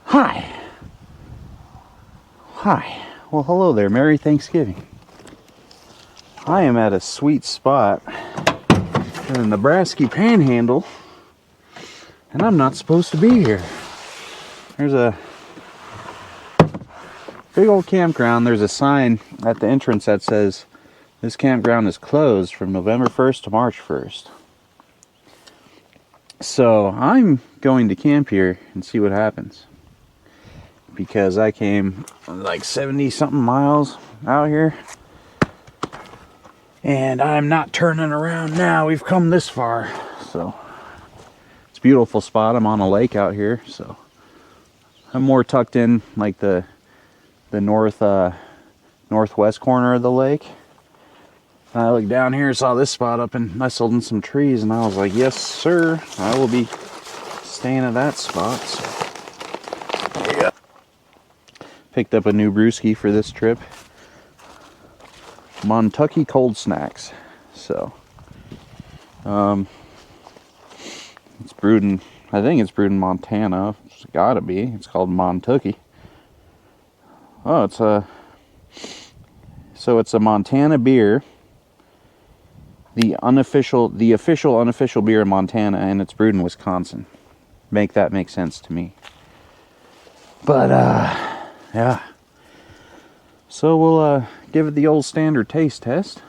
Hi. Hi. Well, hello there. Merry Thanksgiving. I am at a sweet spot in the Nebraska Panhandle, and I'm not supposed to be here. There's a big old campground. There's a sign at the entrance that says this campground is closed from November 1st to March 1st. So I'm going to camp here and see what happens, because I came like 70 something miles out here, and I'm not turning around now. We've come this far. So it's a beautiful spot. I'm on a lake out here, so I'm more tucked in like the northwest corner of the lake. And I looked down here and saw this spot up and nestled in some trees, and I was like, yes sir, I will be staying at that spot. So yeah. Picked up a new brewski for this trip. Montucky Cold Snacks. So it's brewed in, I think it's brewed in Montana. It's gotta be. It's called Montucky. Oh, it's a Montana beer. The official unofficial beer in Montana, and it's brewed in Wisconsin. Make that make sense to me. But yeah. So we'll give it the old standard taste test.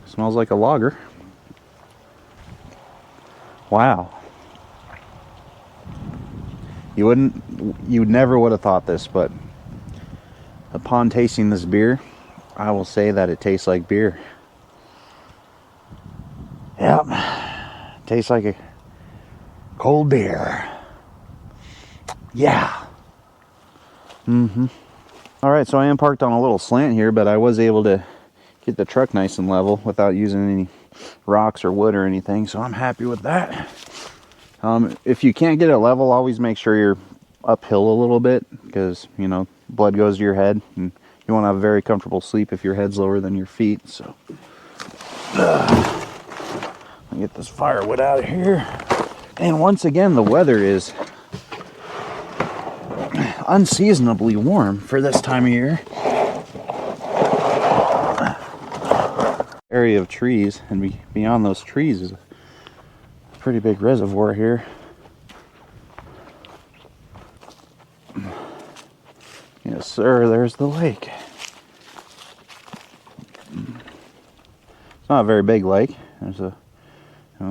Smells like a lager. Wow. You never would have thought this, but upon tasting this beer, I will say that it tastes like beer. Yep. Tastes like a cold beer. Yeah. Alright, so I am parked on a little slant here, but I was able to get the truck nice and level without using any rocks or wood or anything, so I'm happy with that. If you can't get it level, always make sure you're uphill a little bit, because, you know, blood goes to your head, and you want to have a very comfortable sleep if your head's lower than your feet. So let me get this firewood out of here. And once again, the weather is unseasonably warm for this time of year. Area of trees, and beyond those trees is a pretty big reservoir here. Yes sir, there's the lake. It's not a very big lake. There's a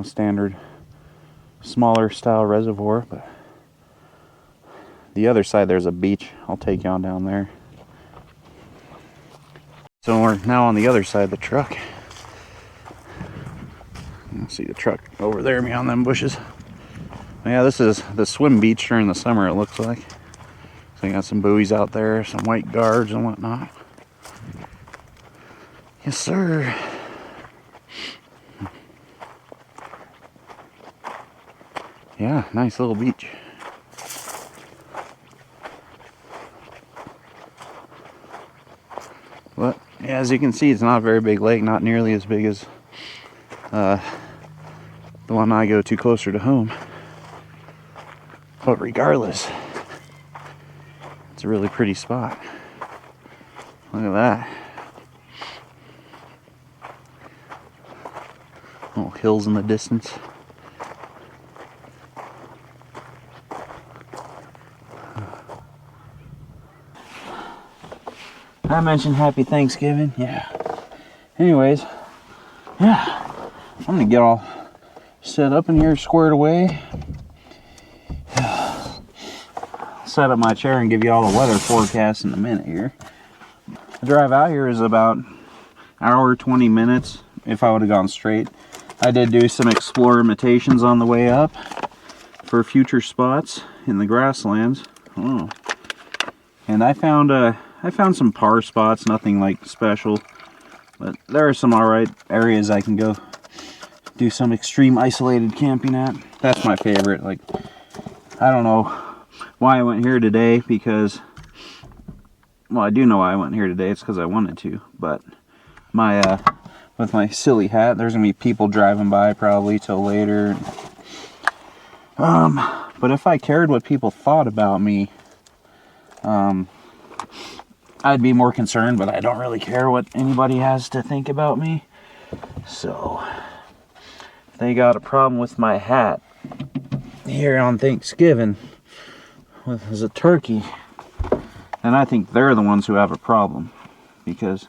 standard smaller style reservoir, but the other side there's a beach. I'll take you on down there. So we're now on the other side of the truck. You see the truck over there beyond them bushes. Yeah, this is the swim beach during the summer, it looks like. So you got some buoys out there, some white guards and whatnot. Yes, sir. Yeah, nice little beach. But yeah, as you can see, it's not a very big lake, not nearly as big as the one I go to closer to home. But regardless, it's a really pretty spot. Look at that. Little hills in the distance. I mentioned Happy Thanksgiving. Yeah. Anyways, yeah. I'm gonna get all set up in here, squared away. Set up my chair and give you all the weather forecast in a minute here. The drive out here is about an hour 20 minutes if I would have gone straight. I did do some explore imitations on the way up for future spots in the grasslands. Oh. And I found some par spots, nothing like special, but there are some alright areas I can go do some extreme isolated camping at. That's my favorite. Like, I don't know why I went here today, because, well, I do know why I went here today. It's because I wanted to, but my with my silly hat. There's gonna be people driving by probably till later. But if I cared what people thought about me, I'd be more concerned, but I don't really care what anybody has to think about me. So, if they got a problem with my hat here on Thanksgiving as a turkey, then I think they're the ones who have a problem. Because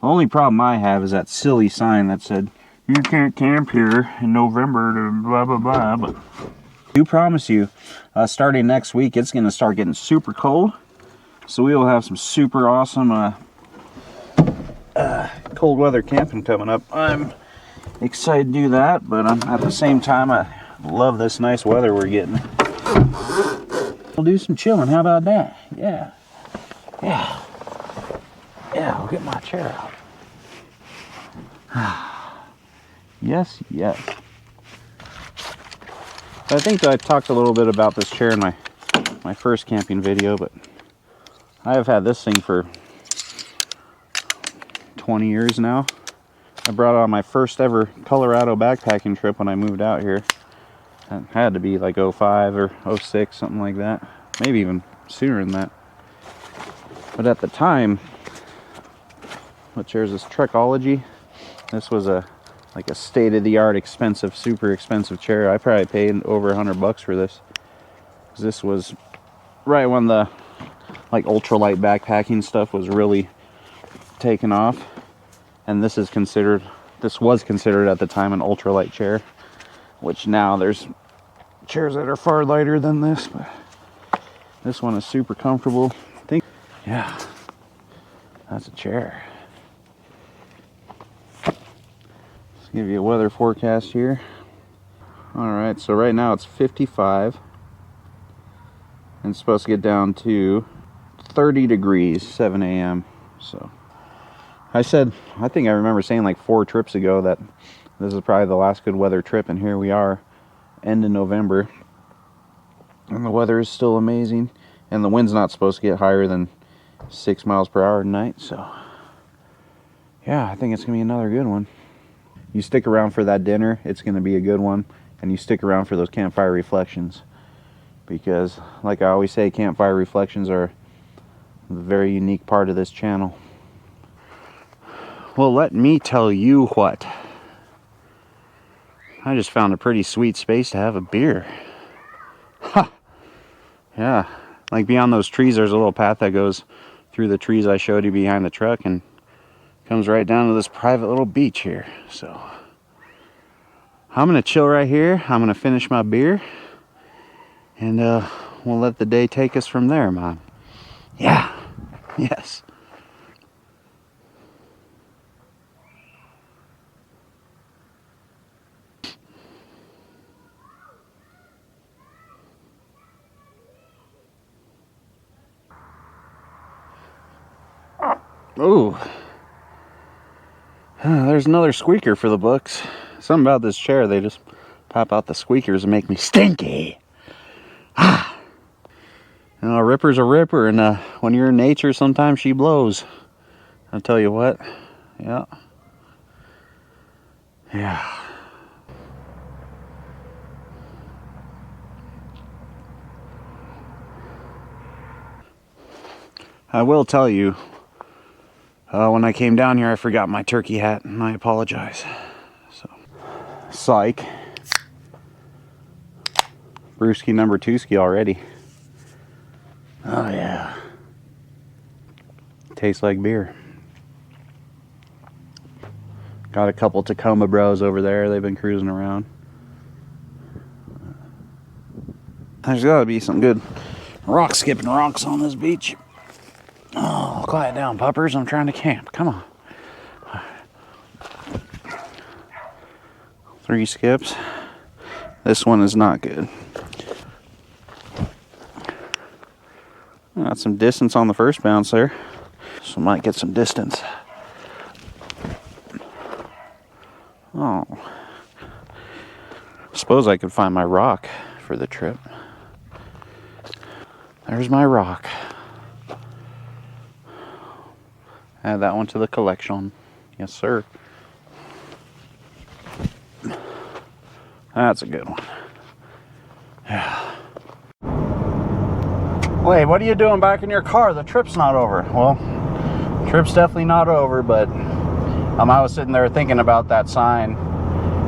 the only problem I have is that silly sign that said, you can't camp here in November to blah blah blah. But I do promise you, starting next week, it's going to start getting super cold. So we will have some super awesome cold weather camping coming up. I'm excited to do that, but at the same time, I love this nice weather we're getting. We'll do some chilling. How about that? Yeah. Yeah. Yeah, I'll get my chair out. Yes, yes. I think that I talked a little bit about this chair in my first camping video, but I have had this thing for 20 years now. I brought it on my first ever Colorado backpacking trip when I moved out here. It had to be like 05 or 06, something like that. Maybe even sooner than that. But at the time, what chair is this? Truckology. This was like a state-of-the-art expensive, super expensive chair. I probably paid over $100 for this. This was right when the like ultralight backpacking stuff was really taken off. And this was considered at the time an ultralight chair, which now there's chairs that are far lighter than this, but this one is super comfortable. Yeah, that's a chair. Let's give you a weather forecast here. All right, so right now it's 55 and it's supposed to get down to 30 degrees 7 a.m. So I think I remember saying like 4 trips ago that this is probably the last good weather trip, and here we are, end of November, and the weather is still amazing, and the wind's not supposed to get higher than 6 miles per hour tonight. So yeah, I think it's gonna be another good one. You stick around for that dinner, it's gonna be a good one, and you stick around for those campfire reflections, because like I always say, campfire reflections are a very unique part of this channel. Well, let me tell you what. I just found a pretty sweet space to have a beer. Ha! Yeah, like beyond those trees, there's a little path that goes through the trees I showed you behind the truck and comes right down to this private little beach here. So I'm gonna chill right here. I'm gonna finish my beer, and we'll let the day take us from there, Mom. Yeah. Yes. Ooh. There's another squeaker for the books. Something about this chair, they just pop out the squeakers and make me stinky. Ah. You know, a ripper's a ripper, and when you're in nature, sometimes she blows. I'll tell you what. Yeah. Yeah. I will tell you, when I came down here, I forgot my turkey hat, and I apologize. So, psych. Brewski number 2-ski already. Oh yeah. Tastes like beer. Got a couple Tacoma bros over there. They've been cruising around. There's got to be some good rock skipping rocks on this beach. Oh, quiet down, puppers. I'm trying to camp. Come on. 3 skips. This one is not good. Got some distance on the first bounce there, so might get some distance. Oh, suppose I could find my rock for the trip. There's my rock. Add that one to the collection. Yes, sir. That's a good one. Yeah. Wait, what are you doing back in your car? The trip's not over. Well, trip's definitely not over, but I was sitting there thinking about that sign,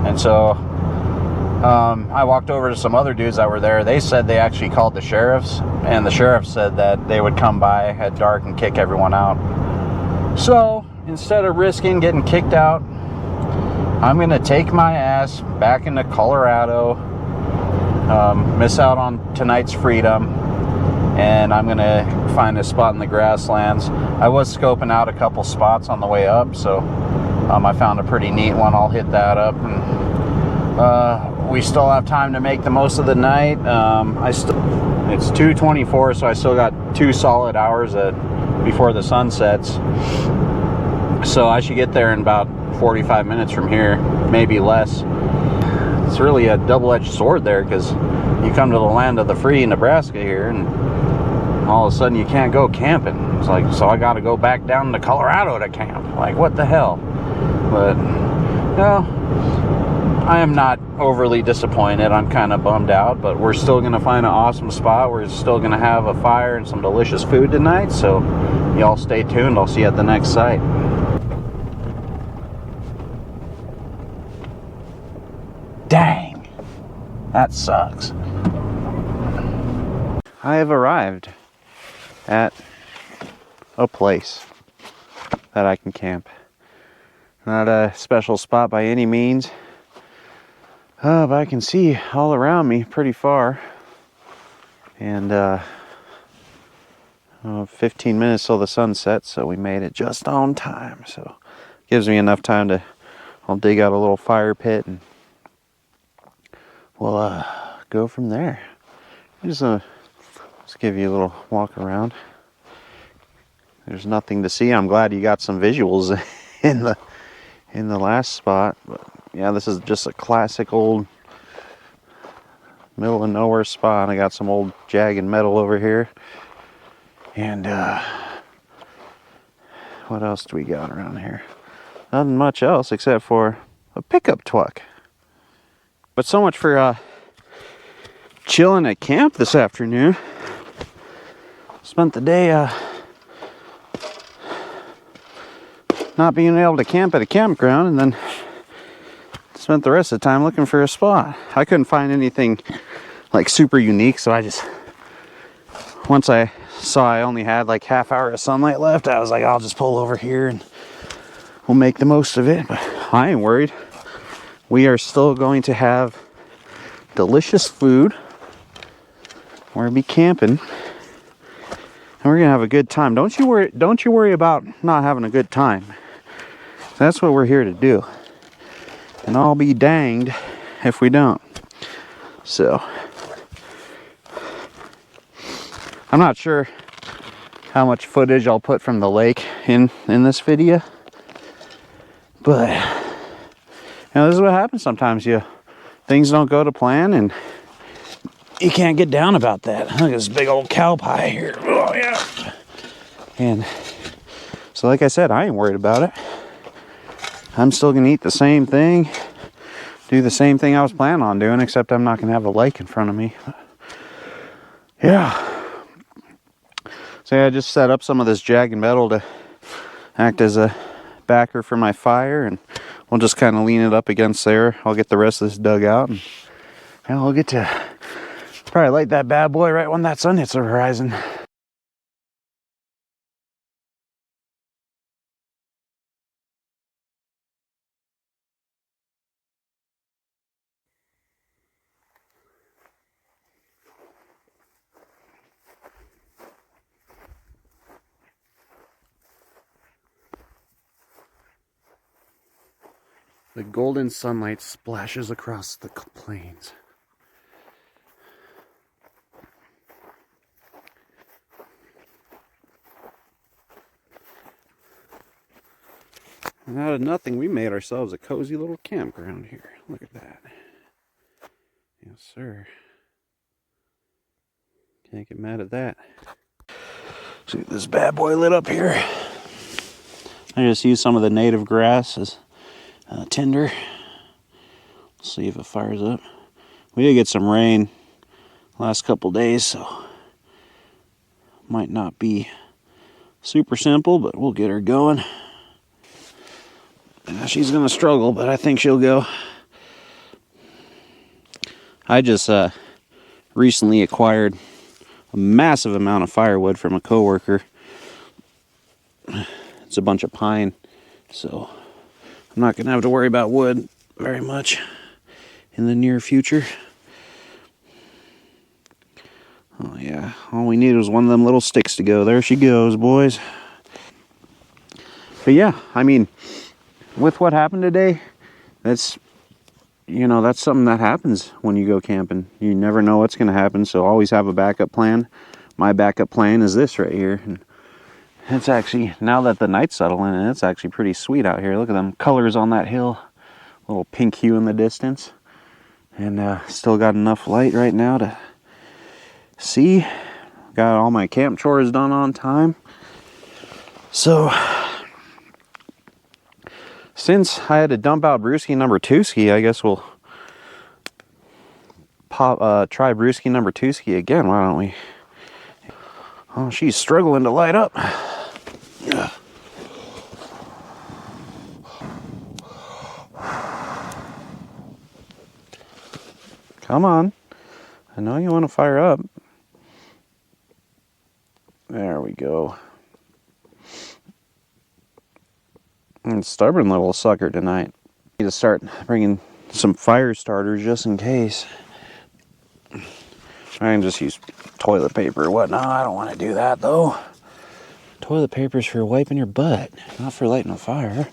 and so I walked over to some other dudes that were there. They said they actually called the sheriffs, and the sheriffs said that they would come by at dark and kick everyone out. So instead of risking getting kicked out, I'm gonna take my ass back into Colorado, miss out on tonight's freedom, and I'm gonna find a spot in the grasslands. I was scoping out a couple spots on the way up, so I found a pretty neat one. I'll hit that up, and we still have time to make the most of the night. It's 2:24, so I still got 2 solid hours before the sun sets. So I should get there in about 45 minutes from here, maybe less. It's really a double-edged sword there, because you come to the land of the free in Nebraska here, and all of a sudden you can't go camping. It's like, so I got to go back down to Colorado to camp. Like, what the hell? But no, I am not overly disappointed. I'm kind of bummed out, but we're still going to find an awesome spot. We're still going to have a fire and some delicious food tonight, so y'all stay tuned. I'll see you at the next site. Dang, that sucks. I have arrived at a place that I can camp. Not a special spot by any means, but I can see all around me pretty far. And 15 minutes till the sun sets, so we made it just on time. So gives me enough time to, I'll dig out a little fire pit and we'll go from there. Just give you a little walk around. There's nothing to see. I'm glad you got some visuals in the last spot. But yeah, this is just a classic old middle of nowhere spot. I got some old jagged metal over here. And what else do we got around here? Nothing much else except for a pickup truck. But so much for chilling at camp this afternoon. Spent the day not being able to camp at a campground, and then spent the rest of the time looking for a spot. I couldn't find anything like super unique, so I just, once I saw I only had like half hour of sunlight left, I was like, I'll just pull over here and we'll make the most of it. But I ain't worried. We are still going to have delicious food. We're gonna be camping, and we're gonna have a good time. Don't you worry about not having a good time. That's what we're here to do. And I'll be danged if we don't. So I'm not sure how much footage I'll put from the lake in this video, but this is what happens sometimes. Things don't go to plan, and you can't get down about that. Look at this big old cow pie here. Oh yeah. And so, like I said, I ain't worried about it. I'm still gonna eat the same thing, do the same thing I was planning on doing, except I'm not gonna have the lake in front of me. Yeah. So yeah, I just set up some of this jagged metal to act as a backer for my fire, and we'll just kind of lean it up against there. I'll get the rest of this dug out, and we'll get to probably light that bad boy right when that sun hits the horizon. The golden sunlight splashes across the plains. And out of nothing, we made ourselves a cozy little campground here. Look at that. Yes, sir. Can't get mad at that. See this bad boy lit up here. I just used some of the native grass as tinder. Let's see if it fires up. We did get some rain last couple days, so might not be super simple, but we'll get her going. She's gonna struggle, but I think she'll go. I just recently acquired a massive amount of firewood from a coworker. It's a bunch of pine, so I'm not gonna have to worry about wood very much in the near future. Oh yeah, all we needed was one of them little sticks to go. There she goes, boys. But yeah, I mean, with what happened today, that's something that happens when you go camping. You never know what's going to happen, so always have a backup plan. My backup plan is this right here. And it's actually, now that the night's settling in, it's actually pretty sweet out here. Look at them colors on that hill. A little pink hue in the distance. And still got enough light right now to see. Got all my camp chores done on time. So since I had to dump out Brewski number 2 ski, I guess we'll try Brewski number 2 ski again. Why don't we? Oh, she's struggling to light up. Come on. I know you want to fire up. There we go. And stubborn little sucker tonight. Need to start bringing some fire starters just in case. I can just use toilet paper or whatnot. I don't want to do that though. Toilet paper's for wiping your butt, not for lighting a fire.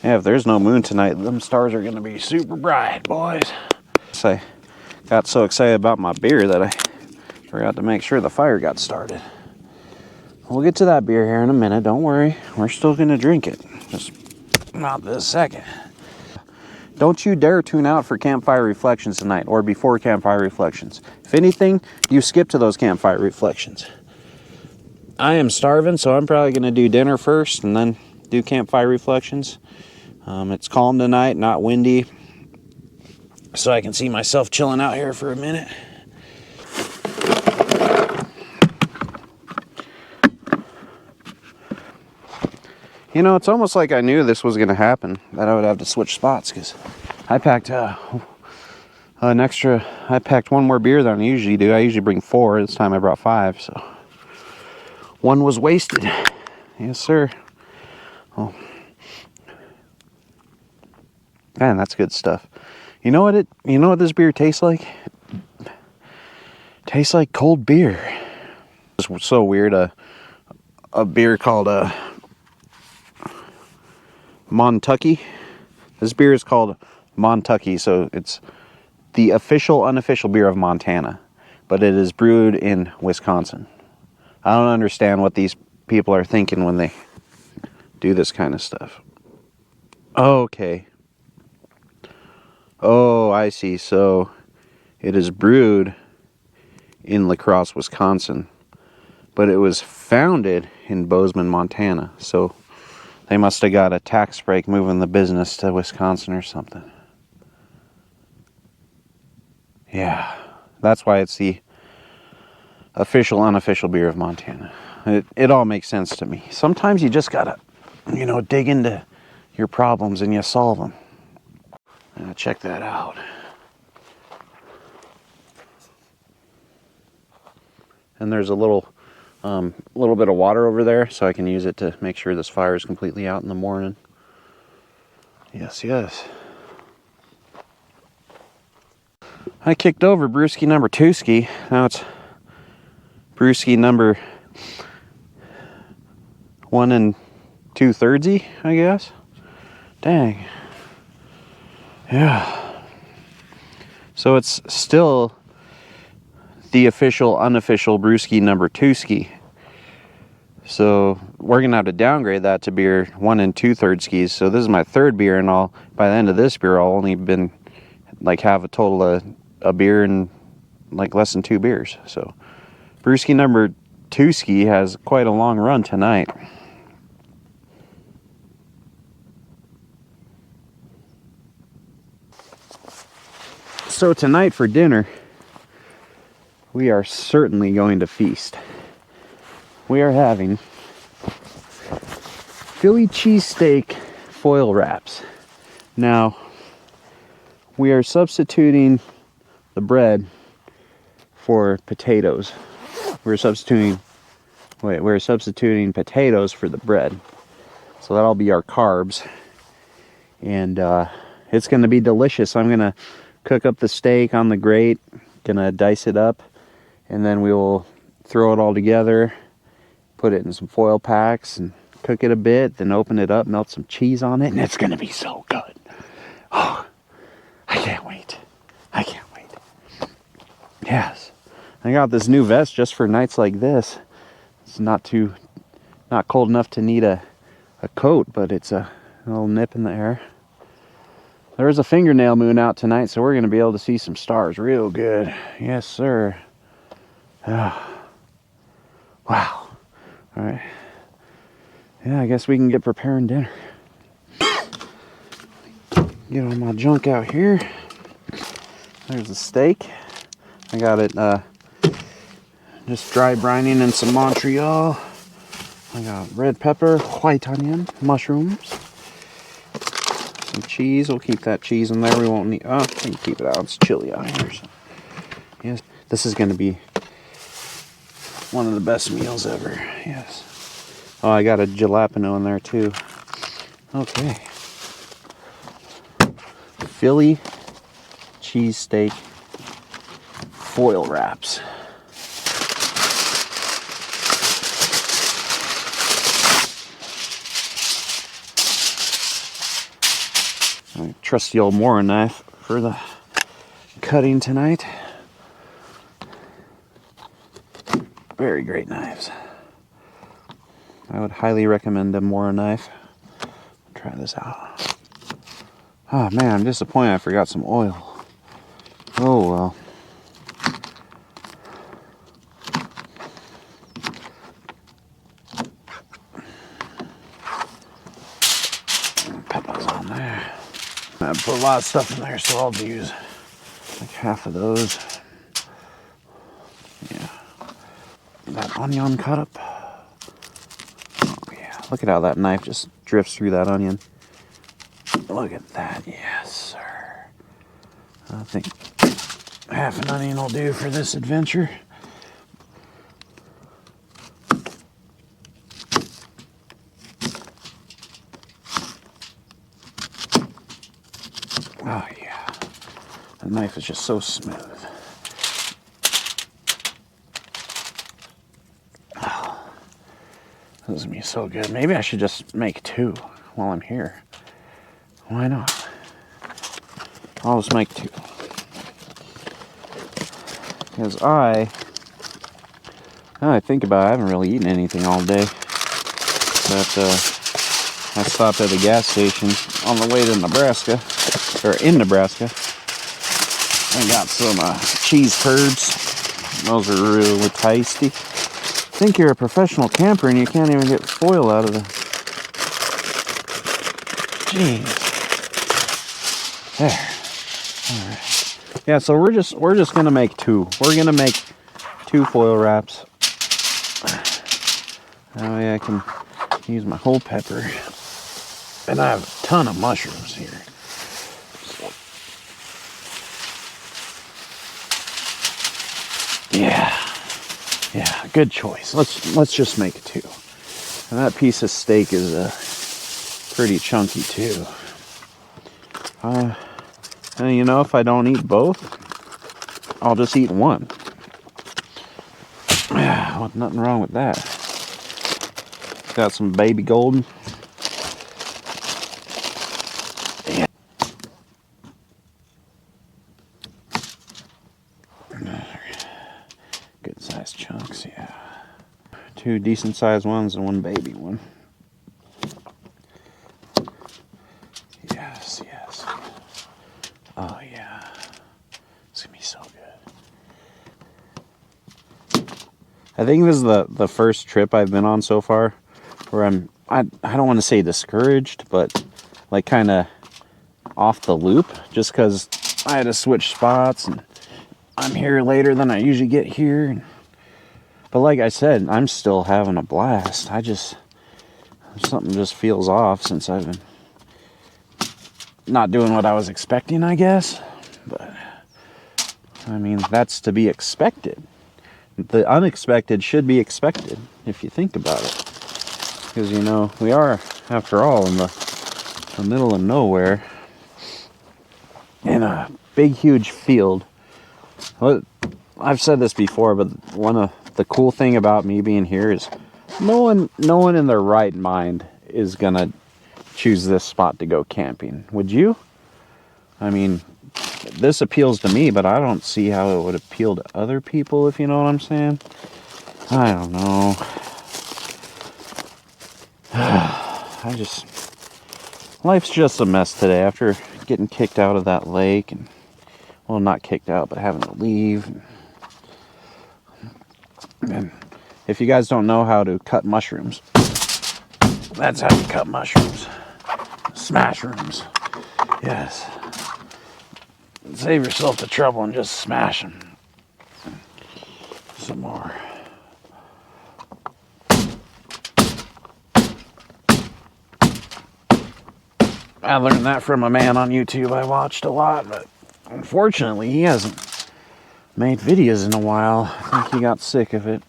Yeah, if there's no moon tonight, them stars are going to be super bright, boys. I got so excited about my beer that I forgot to make sure the fire got started. We'll get to that beer here in a minute. Don't worry. We're still going to drink it. Just not this second. Don't you dare tune out for campfire reflections tonight or before campfire reflections. If anything, you skip to those campfire reflections. I am starving, so I'm probably going to do dinner first and then do campfire reflections. It's calm tonight, not windy, so I can see myself chilling out here for a minute. You know, it's almost like I knew this was going to happen, that I would have to switch spots, because I packed I packed one more beer than I usually do. I usually bring 4. This time I brought 5, so one was wasted. Yes, sir. Oh. Man, that's good stuff. You know what this beer tastes like? It tastes like cold beer. It's so weird. A beer called Montucky. This beer is called Montucky, so it's the unofficial beer of Montana, but it is brewed in Wisconsin. I don't understand what these people are thinking when they do this kind of stuff. Okay. Oh, I see. So it is brewed in La Crosse, Wisconsin, but it was founded in Bozeman, Montana. So they must have got a tax break moving the business to Wisconsin or something. Yeah, that's why it's the unofficial beer of Montana. It all makes sense to me. Sometimes you just gotta, dig into your problems and you solve them. Check that out. And there's a little bit of water over there, so I can use it to make sure this fire is completely out in the morning. Yes, yes. I kicked over Brewski number 2 ski. Now it's Brewski number 1 2/3, I guess. Dang. Yeah. So it's still the unofficial Brewski number 2 ski. So we're gonna have to downgrade that to beer 1 2/3 skis. So this is my 3rd beer, and by the end of this beer, I'll only have a total of a beer and less than 2 beers. So Brewski number 2 ski has quite a long run tonight. So tonight for dinner, we are certainly going to feast. We are having Philly cheesesteak foil wraps. Now, we are substituting the bread for potatoes. We're substituting potatoes for the bread. So that'll be our carbs. And it's going to be delicious. I'm going to cook up the steak on the grate, going to dice it up, and then we will throw it all together, put it in some foil packs, and cook it a bit, then open it up, melt some cheese on it, and it's going to be so good. Oh, I can't wait. I can't wait. Yes. I got this new vest just for nights like this. It's not cold enough to need a coat, but it's a little nip in the air. There's a fingernail moon out tonight, so we're going to be able to see some stars real good. Yes, sir. Oh. Wow. All right. Yeah, I guess we can get preparing dinner. Get all my junk out here. There's the steak. I got it just dry brining in some Montreal. I got red pepper, white onion, mushrooms, some cheese. We'll keep that cheese in there. We won't need. Oh, we can keep it out. It's chilly out here. So. Yes, this is going to be one of the best meals ever. Yes. Oh, I got a jalapeno in there too. Okay. Philly cheesesteak foil wraps. Trusty old Mora knife for the cutting tonight. Very great knives. I would highly recommend a Mora knife. Try this out. Oh man, I'm disappointed I forgot some oil. Oh well. Peppers on there. I put a lot of stuff in there, so I'll use like half of those. Yeah. That onion cut up. Oh yeah. Look at how that knife just drifts through that onion. Look at that. Yes, sir. I think half an onion will do for this adventure. Oh yeah. The knife is just so smooth. Oh, this is gonna be so good. Maybe I should just make two while I'm here. Why not? I'll just make two. Because I think about it, I haven't really eaten anything all day. But I stopped at a gas station on the way to Nebraska, or in Nebraska. I got some cheese curds. Those are really tasty. I think you're a professional camper and you can't even get foil out of the... Jeez. There. All right. Yeah, so we're just gonna make two. We're gonna make two foil wraps. That way I can use my whole pepper. And I have a ton of mushrooms here. Yeah, good choice. Let's just make two. And that piece of steak is pretty chunky too. And you know, if I don't eat both, I'll just eat one. Well, nothing wrong with that. Got some baby golden. Yeah. Good sized chunks, yeah. Two decent sized ones and one baby one. Yes. Oh yeah. It's gonna be so good. I think this is the first trip I've been on so far where I don't want to say discouraged, but like kind of off the loop, just because I had to switch spots, and I'm here later than I usually get here. But like I said, I'm still having a blast. Something just feels off since I've been not doing what I was expecting, I guess. But I mean, that's to be expected. The unexpected should be expected, if you think about it. Because, you know, we are, after all, in the middle of nowhere, in a big, huge field. I've said this before, but one of the cool thing about me being here is no one in their right mind is gonna choose this spot to go camping. Would you? I mean, this appeals to me, but I don't see how it would appeal to other people, if you know what I'm saying. I don't know. Life's just a mess today after getting kicked out of that lake, and, well, not kicked out, but having to leave. And if you guys don't know how to cut mushrooms, that's how you cut mushrooms. Smash rooms. Yes. Save yourself the trouble and just smash them. Some more. I learned that from a man on YouTube I watched a lot, but unfortunately he hasn't made videos in a while. I think he got sick of it.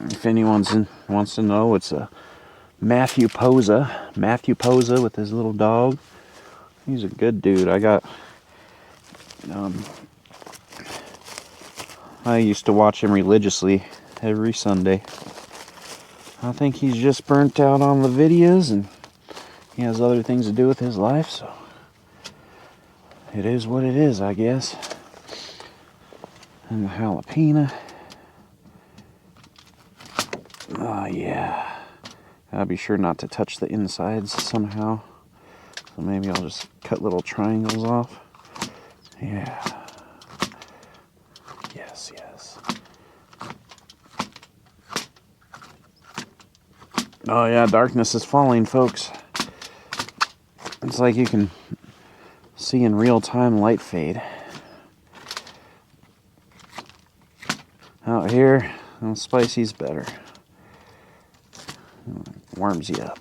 If anyone wants to know, it's a Matthew Posa with his little dog. He's a good dude. I used to watch him religiously every Sunday. I think he's just burnt out on the videos, and he has other things to do with his life, so it is what it is, I guess. And the jalapeno. Oh, yeah. I'll be sure not to touch the insides somehow. So maybe I'll just cut little triangles off. Yeah. Yes, yes. Oh yeah, darkness is falling, folks. It's like you can see in real time light fade. Out here, well, spicy's better. Warms you up.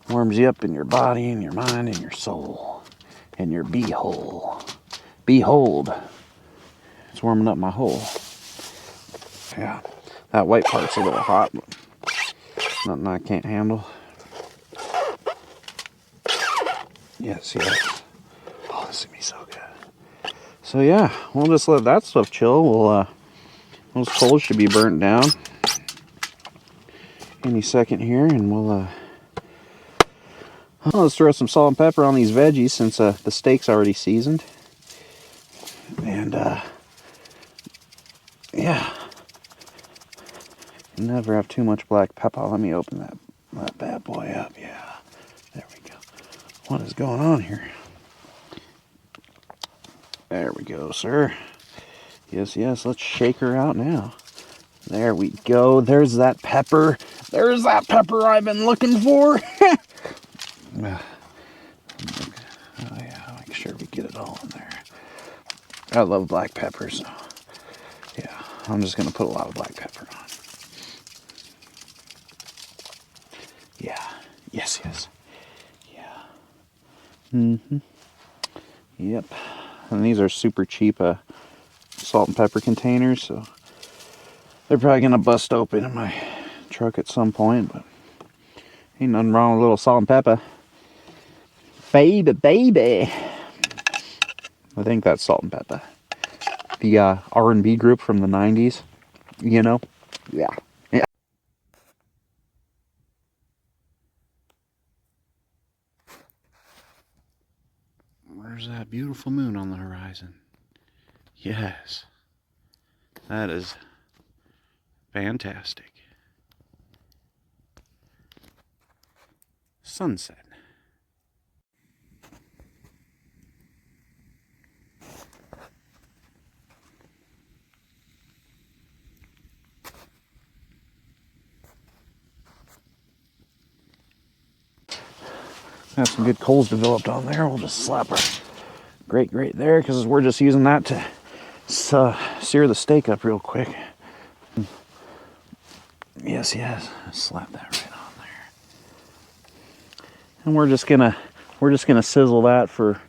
Warms you up in your body, and your mind, and your soul, and your beehole. Behold. It's warming up my hole. Yeah, that white part's a little hot, but nothing I can't handle. Yes, yes. Oh, this is gonna be so good. So yeah, we'll just let that stuff chill. Those coals should be burnt down any second here, and let's throw some salt and pepper on these veggies since the steak's already seasoned. And yeah, you never have too much black pepper. Let me open that bad boy up. Yeah, there we go. What is going on here? There we go, sir. Yes, yes, let's shake her out now. There we go. There's that pepper. There's that pepper I've been looking for. Oh yeah, make sure we get it all in there. I love black pepper, so yeah, I'm just gonna put a lot of black pepper on. Yeah, yes, yes, yeah. Yep. And these are super cheap salt and pepper containers, so they're probably gonna bust open in my truck at some point, but ain't nothing wrong with a little salt and pepper. Baby, baby. I think that's Salt and Pepper. The R&B group from the 90s, you know? Yeah. Yeah. Where's that beautiful moon on the horizon? Yes. That is fantastic. Sunset. Got some good coals developed on there. We'll just slap our grate there because we're just using that to sear the steak up real quick. Yes, slap that right on there. And we're just gonna sizzle that for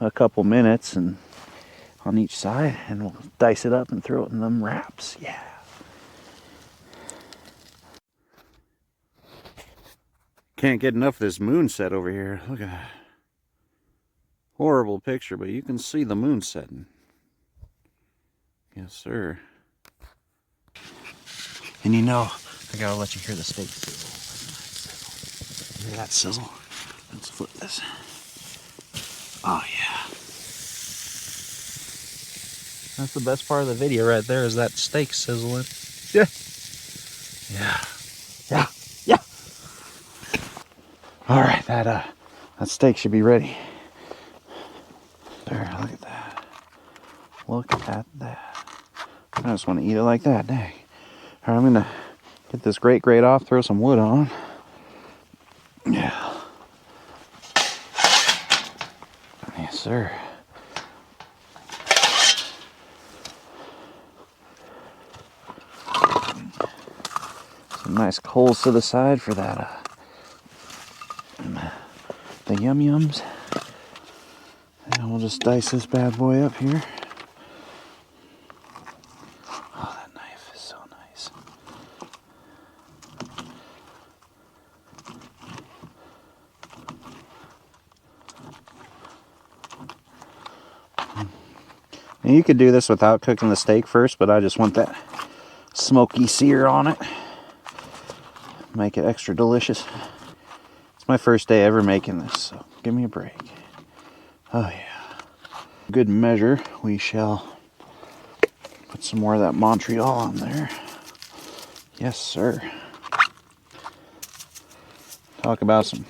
a couple minutes and on each side, and we'll dice it up and throw it in them wraps. Yeah. Can't get enough of this moon set over here. Look at that. Horrible picture, but you can see the moon setting. Yes, sir. And you know, I gotta let you hear the steak sizzle. Hear that sizzle? Let's flip this. Oh yeah. That's the best part of the video right there, is that steak sizzling. Yeah. Yeah. All right, that steak should be ready. There, look at that. Look at that. I just want to eat it like that, dang. All right, I'm gonna get this grate off, throw some wood on. Yeah. Yes, sir. Some nice coals to the side for that. The yums. And we'll just dice this bad boy up here. Oh, that knife is so nice. And you could do this without cooking the steak first, but I just want that smoky sear on it. Make it extra delicious. It's my first day ever making this, so give me a break. Oh yeah. Good measure, we shall put some more of that Montreal on there. Yes, sir. Talk about some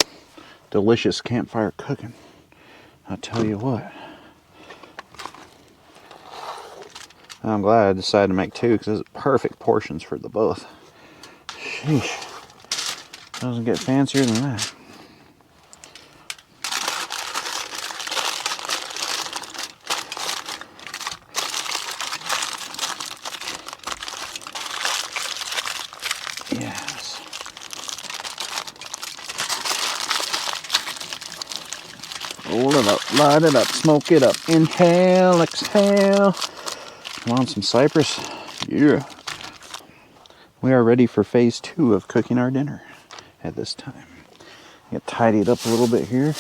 delicious campfire cooking. I'll tell you what. I'm glad I decided to make two because it's perfect portions for the both. Sheesh. Doesn't get fancier than that. Yes. Roll it up, light it up, smoke it up. Inhale, exhale. Come on, some cypress. Yeah. We are ready for phase 2 of cooking our dinner at this time. Get tidied up a little bit here.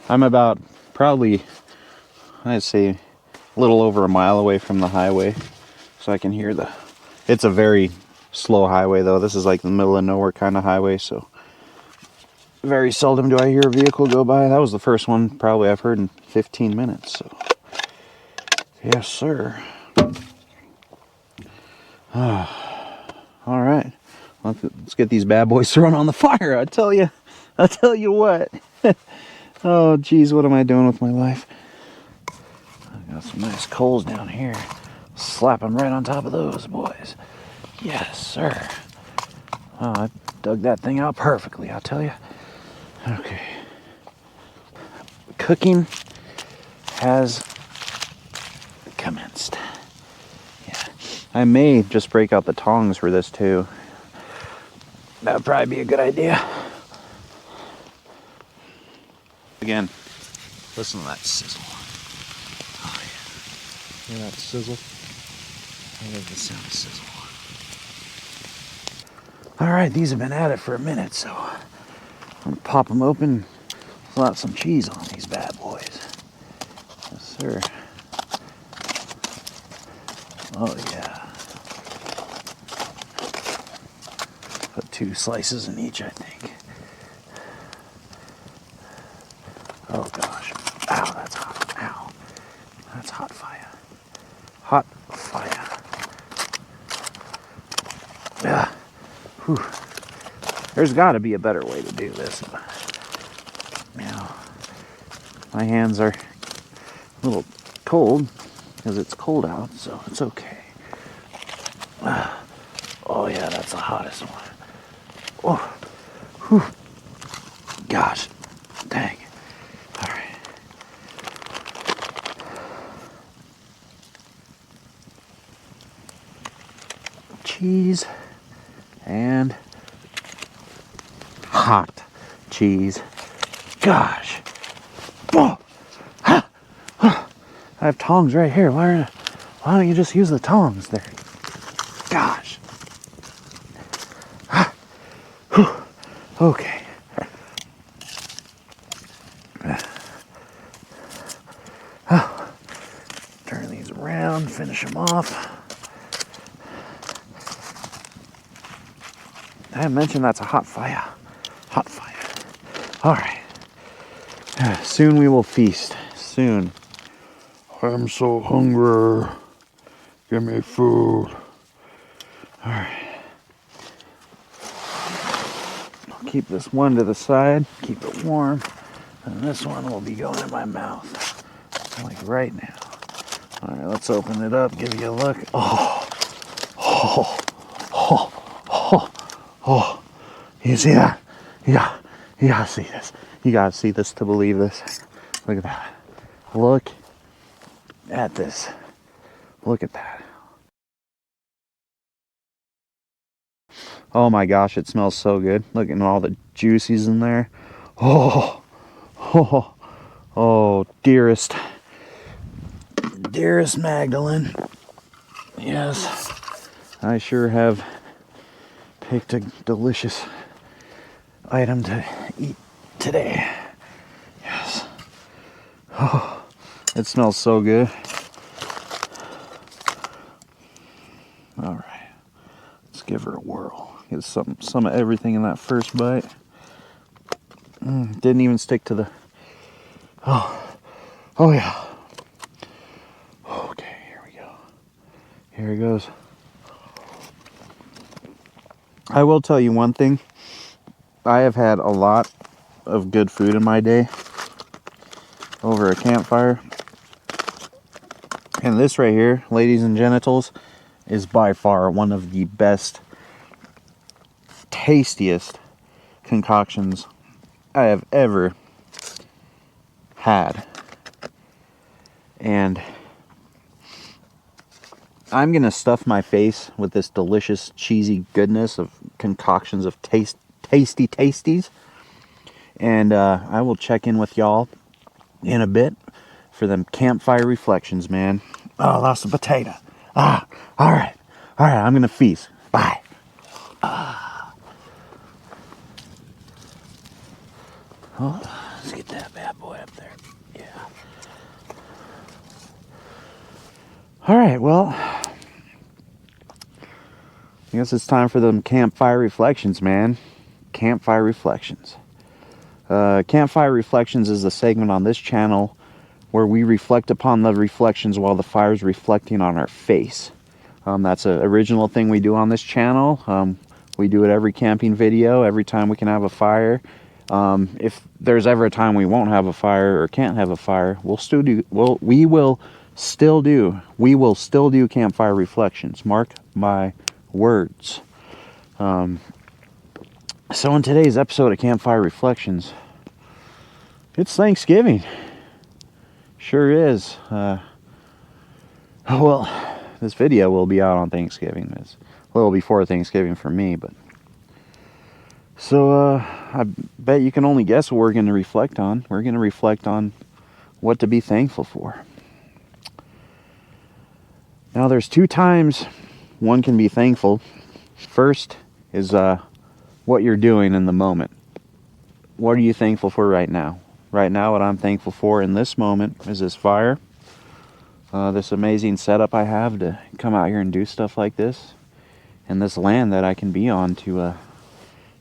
I'm about probably, I'd say, a little over a mile away from the highway, so I can hear it's a very slow highway though. This is like the middle of nowhere kind of highway, so very seldom do I hear a vehicle go by. That was the first one probably I've heard in 15 minutes, so yes, sir. All right, let's get these bad boys thrown on the fire. I tell you what. Oh geez, what am I doing with my life? I got some nice coals down here. Slap them right on top of those boys. Yes, sir. Oh, I dug that thing out perfectly, I'll tell you. Okay. Cooking has commenced. Yeah. I may just break out the tongs for this too. That would probably be a good idea. Again, listen to that sizzle. Oh yeah. Hear that sizzle? I love the sound of sizzle. Alright, these have been at it for a minute, so I'm gonna pop them open, slap some cheese on these bad boys. Yes, sir. Oh yeah. Put 2 slices in each, I think. Oh gosh. Ow, that's hot. Ow. That's hot fire. Hot fire. Yeah. Whew. There's got to be a better way to do this. You know, my hands are a little cold because it's cold out, so it's okay. Oh yeah, that's the hottest one. Oh, whew. Gosh, dang. All right. Cheese and hot cheese. Gosh. Oh. Ah. Ah. I have tongs right here. Why don't you just use the tongs there? Gosh. Ah. Okay. Oh. Turn these around, finish them off. I mentioned that's a hot fire. Hot fire. All right. Soon we will feast. Soon. I'm so hungry. Give me food. All right. I'll keep this one to the side. Keep it warm. And this one will be going in my mouth. Like right now. All right, let's open it up. Give you a look. Oh. Oh. Oh. Oh. Oh. You see that? Yeah. You gotta see this. You gotta see this to believe this. Look at that. Look at this. Look at that. Oh my gosh, it smells so good. Look at all the juices in there. Oh, oh, oh, dearest Magdalene. Yes, I sure have picked a delicious item to eat today. Yes. Oh, it smells so good. All right, let's give her a whirl. Get some of everything in that first bite. Didn't even stick to the. Oh yeah. Okay, here we go. Here it goes. I will tell you one thing. I have had a lot of good food in my day over a campfire. And this right here, ladies and genitals, is by far one of the best, tastiest concoctions I have ever had. And I'm gonna stuff my face with this delicious cheesy goodness of concoctions of tasty tasties. And I will check in with y'all in a bit for them campfire reflections, man. Oh, I lost a potato. All right, I'm gonna feast. Bye. Oh, let's get that bad boy up there. Yeah. All right, well, I guess it's time for them campfire reflections, man. Campfire reflections. Campfire reflections is the segment on this channel where we reflect upon the reflections while the fire's reflecting on our face. That's an original thing we do on this channel. We do it every camping video, every time we can have a fire. If there's ever a time we won't have a fire or can't have a fire, we will still do campfire reflections. Mark my words. So in today's episode of Campfire Reflections, it's Thanksgiving. Sure is. Well, this video will be out on Thanksgiving. It's a little before Thanksgiving for me, but so I bet you can only guess what we're going to reflect on. We're going to reflect on what to be thankful for. Now, there's two times one can be thankful. First is what you're doing in the moment. What are you thankful for right now? Right now, what I'm thankful for in this moment is this fire. This amazing setup I have to come out here and do stuff like this. And this land that I can be on to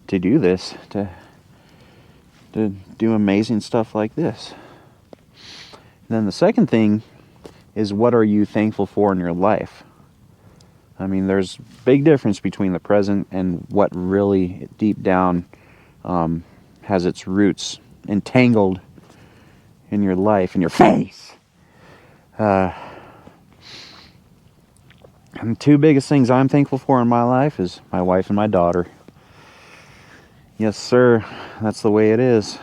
do this. To do amazing stuff like this. And then the second thing is, what are you thankful for in your life? I mean, there's big difference between the present and what really deep down has its roots entangled in your life, in your face. And the two biggest things I'm thankful for in my life is my wife and my daughter. Yes, sir. That's the way it is.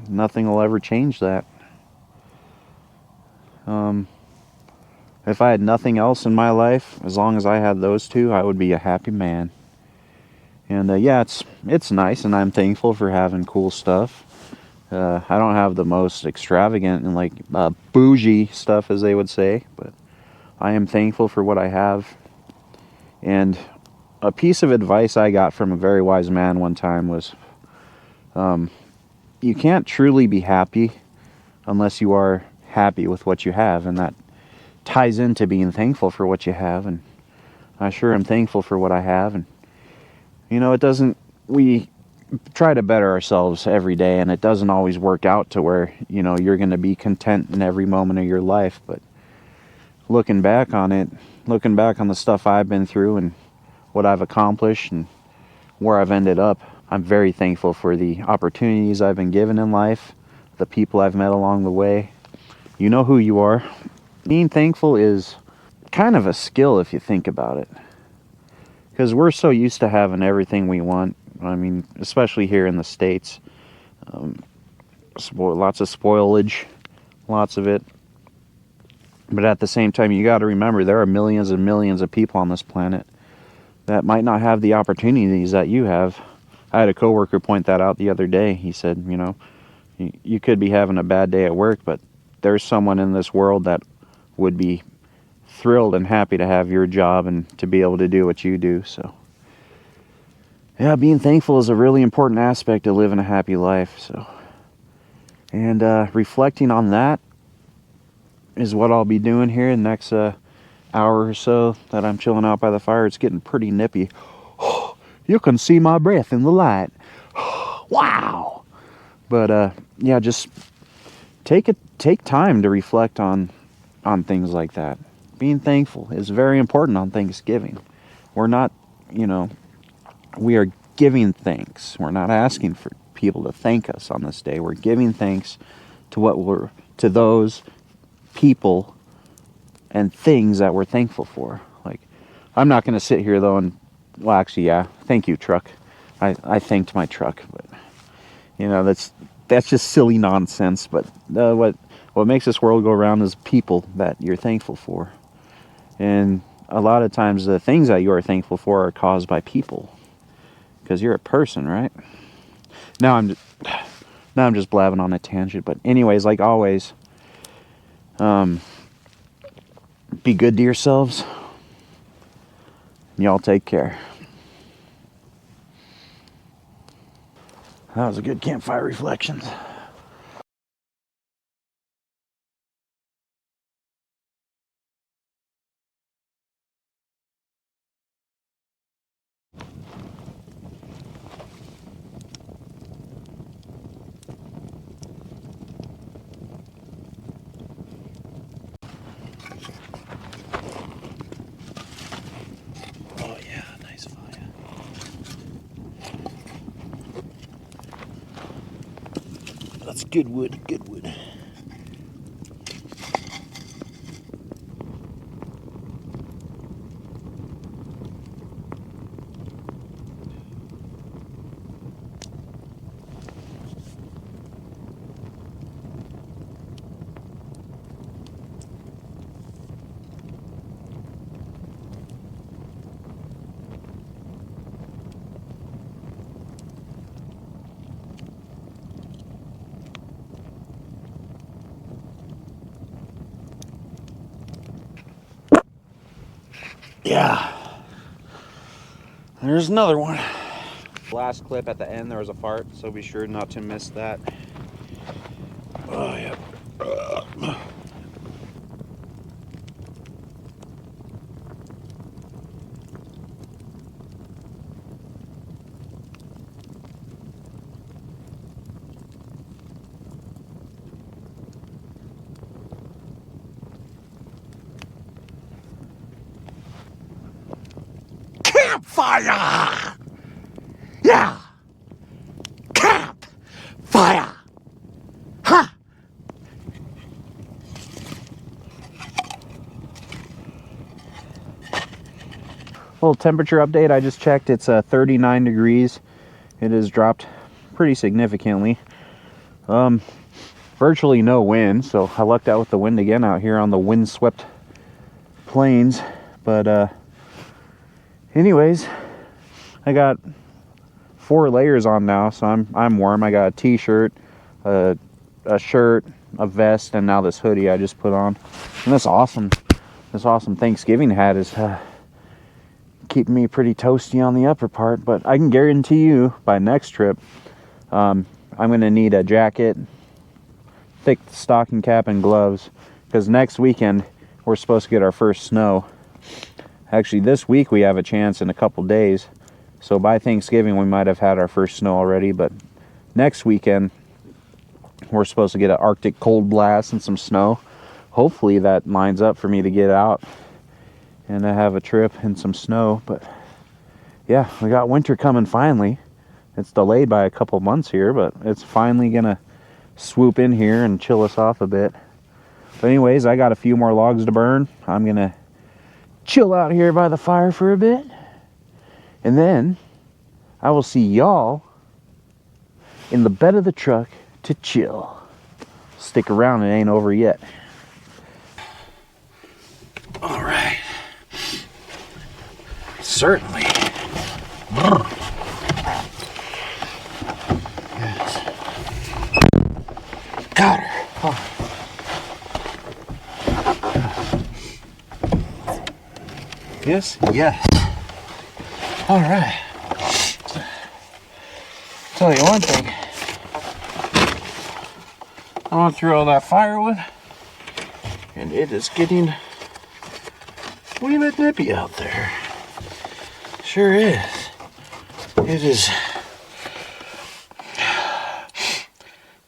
Nothing will ever change that. If I had nothing else in my life, as long as I had those two, I would be a happy man. And yeah, it's nice, and I'm thankful for having cool stuff. I don't have the most extravagant and like bougie stuff, as they would say, but I am thankful for what I have. And a piece of advice I got from a very wise man one time was, you can't truly be happy unless you are happy with what you have, and that ties into being thankful for what you have. And I sure am thankful for what I have. And it doesn't, we try to better ourselves every day, and it doesn't always work out to where you're going to be content in every moment of your life. But looking back on the stuff I've been through and what I've accomplished and where I've ended up, I'm very thankful for the opportunities I've been given in life, the people I've met along the way. You know who you are. Being thankful is kind of a skill if you think about it, because we're so used to having everything we want. I mean, especially here in the States, lots of spoilage, lots of it. But at the same time, you got to remember there are millions and millions of people on this planet that might not have the opportunities that you have. I had a coworker point that out the other day. He said, you could be having a bad day at work, but there's someone in this world that would be thrilled and happy to have your job and to be able to do what you do. So yeah, being thankful is a really important aspect of living a happy life. So, and reflecting on that is what I'll be doing here in the next hour or so that I'm chilling out by the fire. It's getting pretty nippy. You can see my breath in the light. Wow. But yeah, just take time to reflect on things like that. Being thankful is very important on Thanksgiving. We're not, we are giving thanks. We're not asking for people to thank us on this day. We're giving thanks to those people and things that we're thankful for. Like, I'm not going to sit here though and, well, actually, yeah, thank you, truck. I thanked my truck, but that's just silly nonsense. But what makes this world go around is people that you're thankful for. And a lot of times the things that you are thankful for are caused by people, because you're a person, right? Now I'm just blabbing on a tangent. But anyways, like always, be good to yourselves. Y'all take care. That was a good campfire reflections. Oh yeah, nice fire. That's good wood, good wood. Yeah. There's another one. Last clip at the end, there was a fart, so be sure not to miss that. Oh, yeah. Campfire! Yeah! Campfire! Huh! Little temperature update. I just checked. It's 39 degrees it has dropped pretty significantly. Virtually no wind, so I lucked out with the wind again out here on the windswept plains. But anyways, I got 4 layers on now, so I'm warm. I got a t-shirt, a shirt, a vest, and now this hoodie I just put on. And this awesome Thanksgiving hat is keeping me pretty toasty on the upper part. But I can guarantee you by next trip, I'm gonna need a jacket, thick stocking cap, and gloves, because next weekend we're supposed to get our first snow. Actually, this week we have a chance in a couple days, so by Thanksgiving we might have had our first snow already. But next weekend we're supposed to get an Arctic cold blast and some snow. Hopefully that lines up for me to get out and to have a trip and some snow. But yeah, we got winter coming finally. It's delayed by a couple months here, but it's finally gonna swoop in here and chill us off a bit. But anyways, I got a few more logs to burn. I'm gonna chill out here by the fire for a bit, and then I will see y'all in the bed of the truck to chill. Stick around, it ain't over yet. All right. Certainly. Yes. Got her. Oh. Yes, yes. All right. Tell you one thing. I went through all that firewood, and it is getting a wee bit nippy out there. Sure is. It is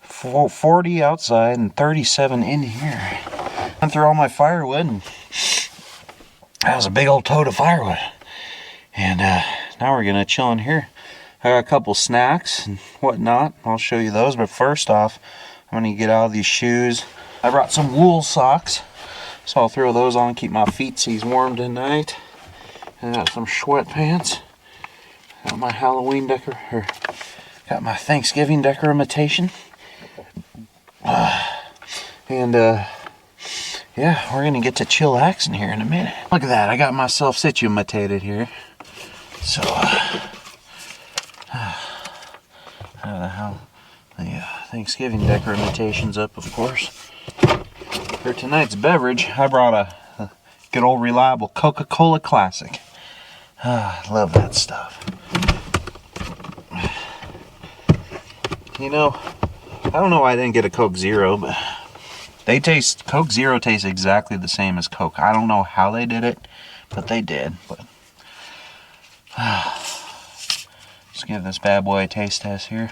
40 outside and 37 in here. Went through all my firewood, and that was a big old tote of firewood. And now we're gonna chill in here. I got a couple snacks and whatnot. I'll show you those, but first off, I'm gonna get out of these shoes. I brought some wool socks, so I'll throw those on, keep my feetsies warm tonight. I got some sweatpants. Got my Halloween got my Thanksgiving decor imitation. And yeah, we're gonna get to chillaxing here in a minute. Look at that, I got myself situated here. So how the Thanksgiving decor imitation's up, of course. For tonight's beverage, I brought a good old reliable Coca-Cola Classic. I love that stuff. You know, I don't know why I didn't get a Coke Zero, but Coke Zero tastes exactly the same as Coke. I don't know how they did it, but they did. But let's give this bad boy a taste test here.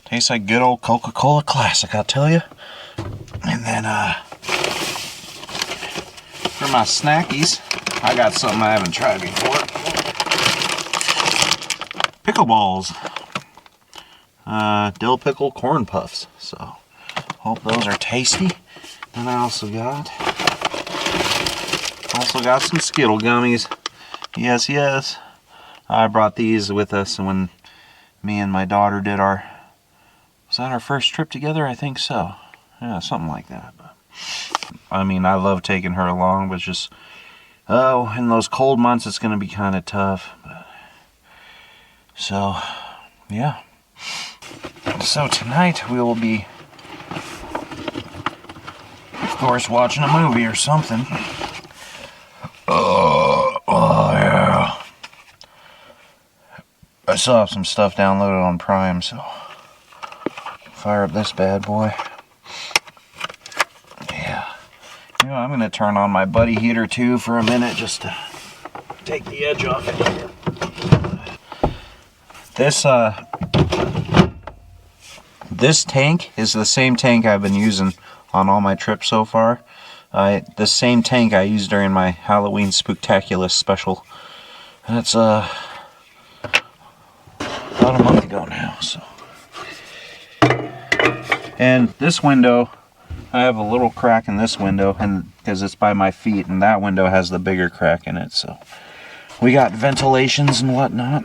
Tastes like good old Coca-Cola Classic, I'll tell you. And then for my snackies, I got something I haven't tried before. Pickleballs. Dill pickle corn puffs. So, hope those are tasty. And I also got some Skittle gummies. Yes, yes. I brought these with us when me and my daughter did was that our first trip together? I think so. Yeah, something like that. But, I mean, I love taking her along, but just, in those cold months, it's going to be kind of tough. But, so, yeah. So tonight we will be, of course, watching a movie or something. Oh yeah. I still have some stuff downloaded on Prime, so fire up this bad boy. Yeah. You know, I'm going to turn on my buddy heater too for a minute just to take the edge off it. This tank is the same tank I've been using on all my trips so far. The same tank I used during my Halloween Spooktacular special. That's about a month ago now. So, and this window, I have a little crack in this window, and because it's by my feet, and that window has the bigger crack in it. So We got ventilations and whatnot,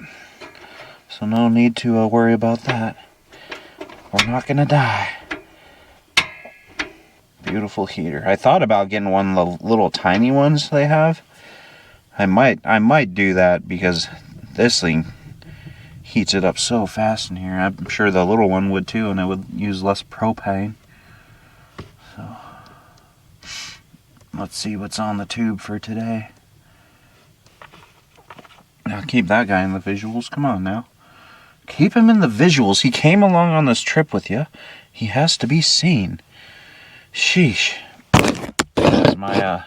so no need to worry about that. We're not gonna die. Beautiful heater. I thought about getting one of the little tiny ones they have. I might do that because this thing heats it up so fast in here. I'm sure the little one would too, and it would use less propane. So let's see what's on the tube for today. Now keep that guy in the visuals. Come on now. Keep him in the visuals. He came along on this trip with you. He has to be seen. Sheesh. My, I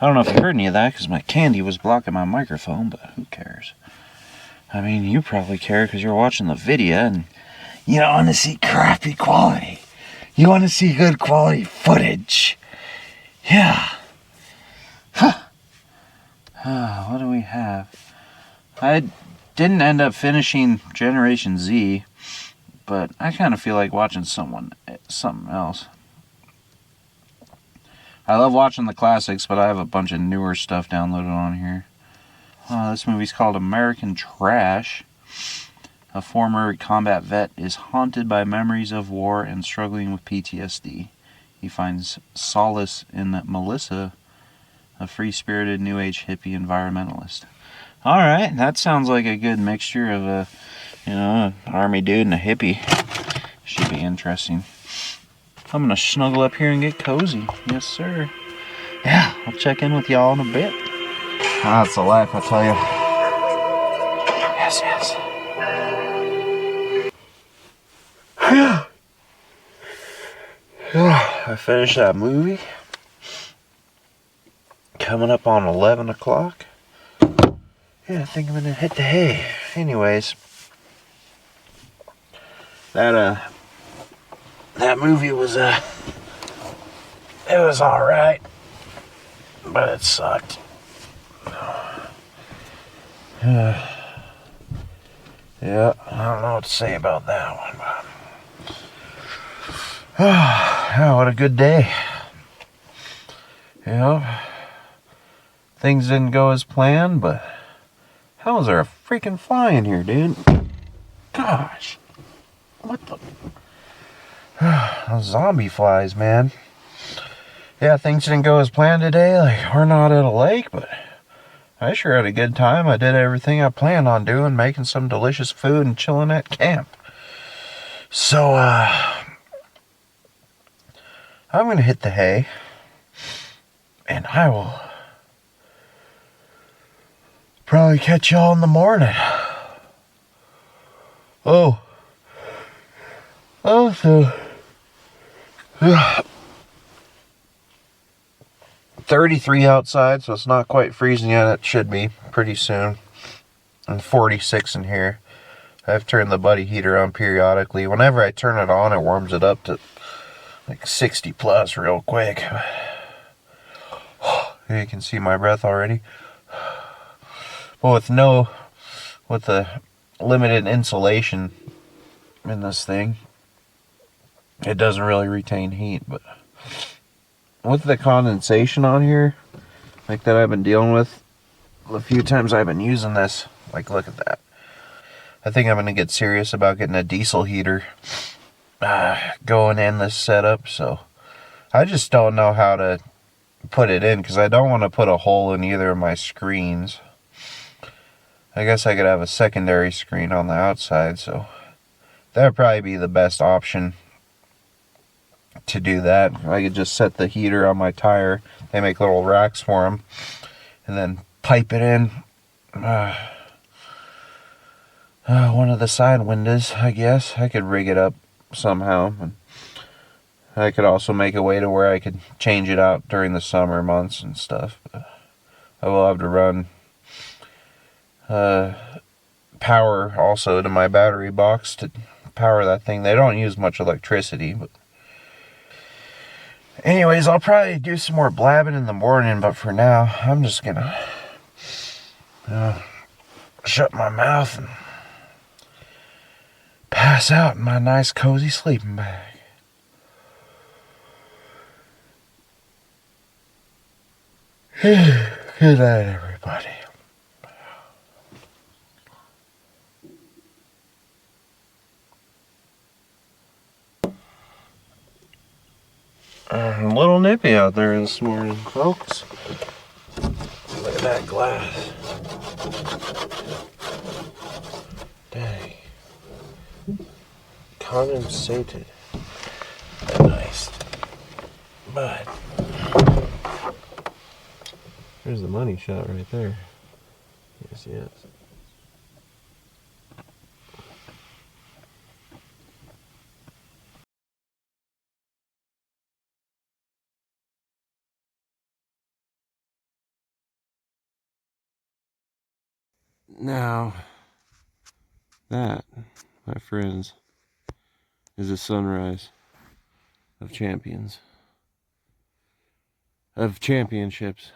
don't know if you heard any of that because my candy was blocking my microphone, but who cares? I mean, you probably care because you're watching the video and you don't want to see crappy quality. You want to see good quality footage. Yeah. Huh. What do we have? I didn't end up finishing Generation Z, but I kind of feel like watching something else. I love watching the classics, but I have a bunch of newer stuff downloaded on here. This movie's called American Trash. A former combat vet is haunted by memories of war and struggling with PTSD. He finds solace in Melissa, a free-spirited New Age hippie environmentalist. Alright, that sounds like a good mixture of an army dude and a hippie. Should be interesting. I'm gonna snuggle up here and get cozy. Yes, sir. Yeah, I'll check in with y'all in a bit. That's the life, I tell you. Yes, yes. I finished that movie. Coming up on 11 o'clock. Yeah, I think I'm gonna hit the hay. Anyways, that movie was it was all right, but it sucked. Yeah, I don't know what to say about that one, but oh, what a good day. Things didn't go as planned, but how is there a freaking fly in here, dude? Gosh. What the? Those zombie flies, man. Yeah, things didn't go as planned today. Like, we're not at a lake, but I sure had a good time. I did everything I planned on doing, making some delicious food and chilling at camp. So, I'm going to hit the hay, and I will probably catch y'all in the morning. So 33 outside, so it's not quite freezing yet. It should be pretty soon. And 46 in here. I've turned the buddy heater on periodically. Whenever I turn it on, it warms it up to like 60 plus real quick. Here you can see my breath already. But with the limited insulation in this thing, it doesn't really retain heat. But with the condensation on here, like that I've been dealing with the few times I've been using this, like look at that. I think I'm going to get serious about getting a diesel heater going in this setup. So I just don't know how to put it in because I don't want to put a hole in either of my screens. I guess I could have a secondary screen on the outside, so that would probably be the best option to do that. I could just set the heater on my tire. They make little racks for them, and then pipe it in one of the side windows. I guess I could rig it up somehow. And I could also make a way to where I could change it out during the summer months and stuff. But I will have to run power also to my battery box to power that thing. They don't use much electricity, but anyways, I'll probably do some more blabbing in the morning, but for now, I'm just gonna shut my mouth and pass out in my nice cozy sleeping bag. Good night, everybody. A little nippy out there this morning, folks. Look at that glass. Dang. Condensated. Nice. But there's the money shot right there. Yes, yes. Now, that, my friends, is a sunrise of champions. Of championships,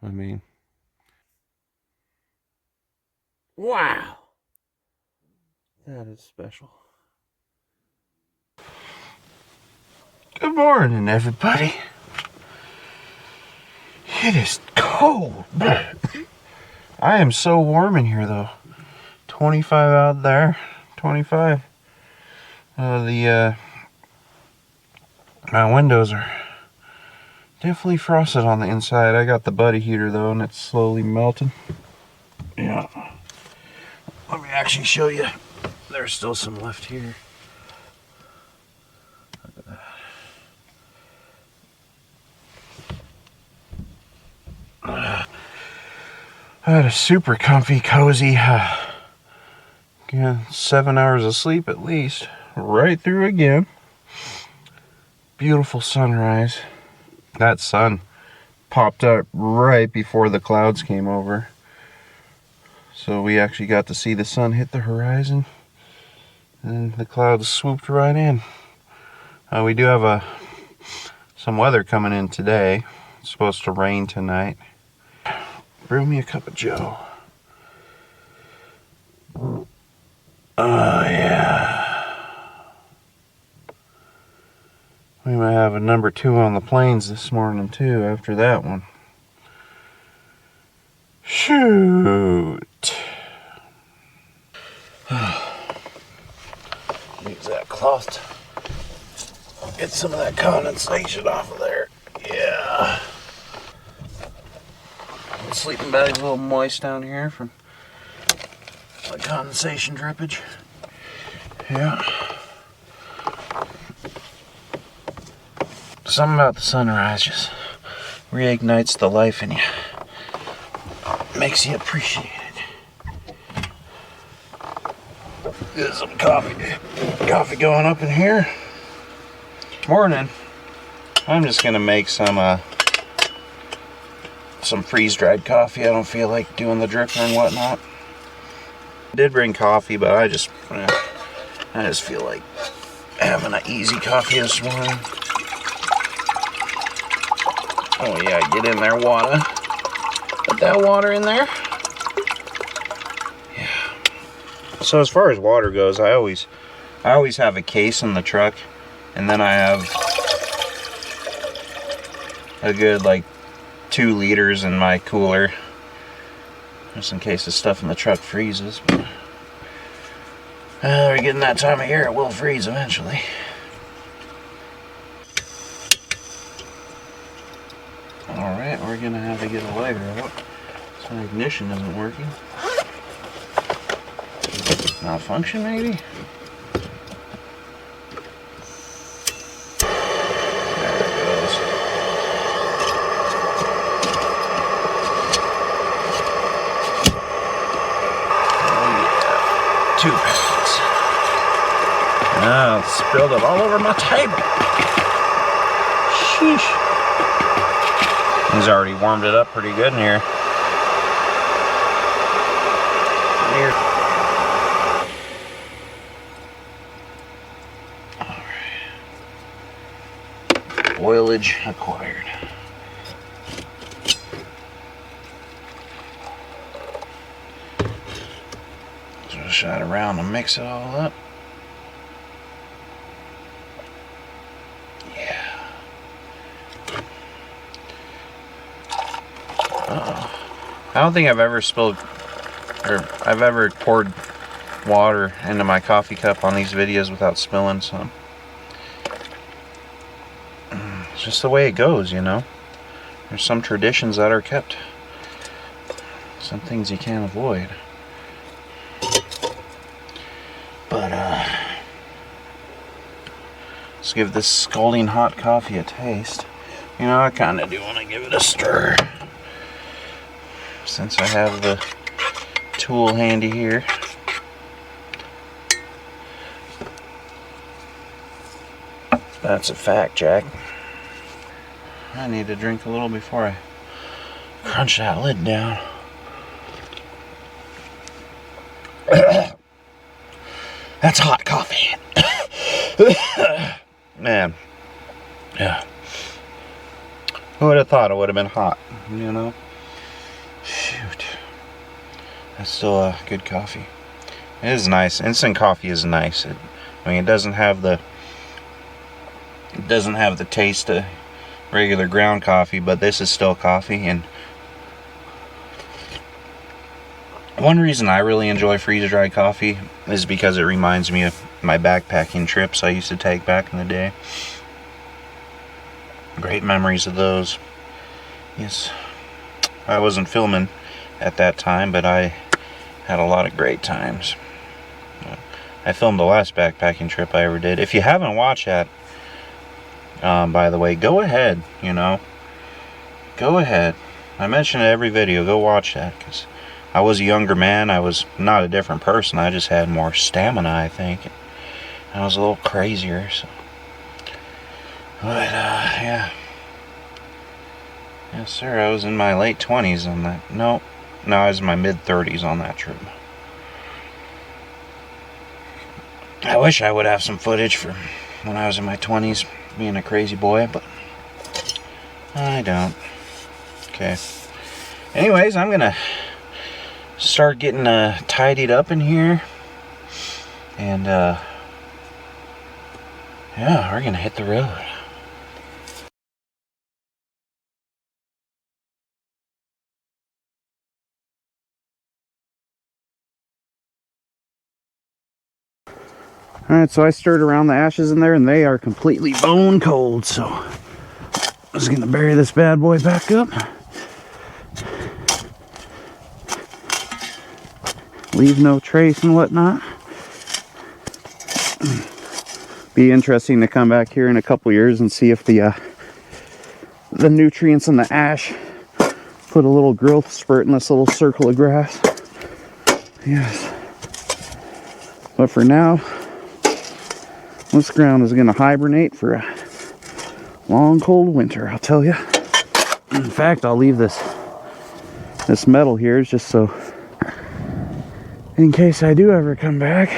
I mean. Wow! That is special. Good morning, everybody. It is cold. I am so warm in here, though. 25 out there. 25. My windows are definitely frosted on the inside. I got the buddy heater, though, and it's slowly melting. Yeah. Let me actually show you. There's still some left here. Look at that. I had a super comfy, cozy, 7 hours of sleep at least. Right through again. Beautiful sunrise. That sun popped up right before the clouds came over. So we actually got to see the sun hit the horizon. And the clouds swooped right in. We do have some weather coming in today. It's supposed to rain tonight. Brew me a cup of joe. Oh yeah. We might have a number 2 on the plains this morning too after that one. Shoot. Use that cloth to get some of that condensation off of there. Yeah. The sleeping bag's a little moist down here from the condensation drippage. Yeah. Something about the sunrise just reignites the life in you. Makes you appreciate it. Get some coffee going up in here. Morning. I'm just gonna make some freeze-dried coffee. I don't feel like doing the dripper and whatnot. I did bring coffee, but I just feel like having an easy coffee this morning. Oh yeah, get in there, water. Put that water in there. Yeah. So as far as water goes, I always have a case in the truck, and then I have a good like 2 liters in my cooler, just in case the stuff in the truck freezes. But we're getting that time of year; it will freeze eventually. Alright, we're gonna have to get a lighter out. So my ignition isn't working. Malfunction, maybe? There it goes. Oh yeah. 2 packets. Oh, spilled it all over my table. Sheesh. He's already warmed it up pretty good in here. Alright. Oilage acquired. Just shot around and mix it all up. I don't think I've ever spilled, or I've ever poured water into my coffee cup on these videos without spilling some. Let's just the way it goes, you know. There's some traditions that are kept. Some things you can't avoid. But, let's give this scalding hot coffee a taste. You know, I kind of do want to give it a stir. Since I have the tool handy here. That's a fact, Jack. I need to drink a little before I crunch that lid down. That's hot coffee. Man. Yeah. Who would have thought it would have been hot, you know? Shoot. That's still good coffee. It is nice. Instant coffee is nice. I mean, it doesn't have the taste of regular ground coffee, but this is still coffee. And one reason I really enjoy freeze-dried coffee is because it reminds me of my backpacking trips I used to take back in the day. Great memories of those. Yes, I wasn't filming at that time, but I had a lot of great times. I filmed the last backpacking trip I ever did. If you haven't watched that, by the way, go ahead, you know. Go ahead. I mention it every video. Go watch that, because I was a younger man. I was not a different person. I just had more stamina, I think. I was a little crazier, so. But, yeah. Yes, sir. I was in my late 20s on that. No, I was in my mid-30s on that trip. I wish I would have some footage from when I was in my 20s, being a crazy boy, but I don't. Okay. Anyways, I'm gonna start getting tidied up in here, and yeah, we're gonna hit the road. Alright, so I stirred around the ashes in there and they are completely bone cold, so I'm just gonna bury this bad boy back up. Leave no trace and whatnot. Be interesting to come back here in a couple years and see if the nutrients in the ash put a little growth spurt in this little circle of grass. Yes. But for now, this ground is going to hibernate for a long, cold winter, I'll tell you. In fact, I'll leave this metal here just so, in case I do ever come back,